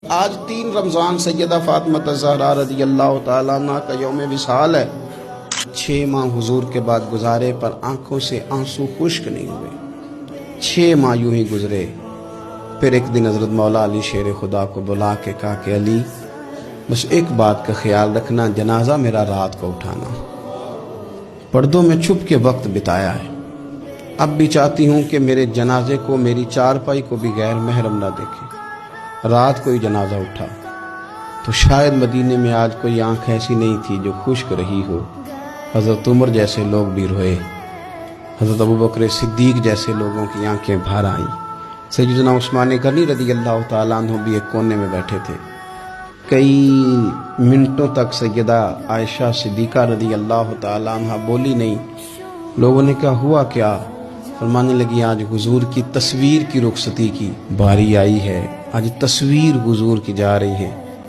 آج 3 رمضان سیدہ فاطمہ الزہرا رضی اللہ تعالیٰ عنہ کا یوم وصال ہے۔ 6 ماہ حضور کے بعد گزارے پر آنکھوں سے آنسو خشک نہیں ہوئے۔ 6 ماہ یوں ہی گزرے۔ پھر ایک دن حضرت مولا علی شیر خدا کو بلا کے کہا کہ علی بس ایک بات کا خیال رکھنا، جنازہ میرا رات کو اٹھانا۔ پردوں میں چھپ کے وقت بتایا ہے، اب بھی چاہتی ہوں کہ میرے جنازے کو میری چارپائی کو بھی غیر محرم نہ دیکھے۔ رات کو ہی جنازہ اٹھا تو شاید مدینے میں آج کوئی آنکھ ایسی نہیں تھی جو خشک رہی ہو۔ حضرت عمر جیسے لوگ بھی روئے، حضرت ابوبکر صدیق جیسے لوگوں کی آنکھیں بھر آئیں۔ سیدنا عثمان غنی رضی اللہ تعالیٰ عنہ بھی ایک کونے میں بیٹھے تھے۔ کئی منٹوں تک سیدہ عائشہ صدیقہ رضی اللہ تعالیٰ عنہ بولی نہیں۔ لوگوں نے کہا ہوا کیا؟ فرمانے لگی آج حضور کی تصویر کی رخصتی کی باری آئی ہے، آج تصویر حضور کی جا رہی ہے۔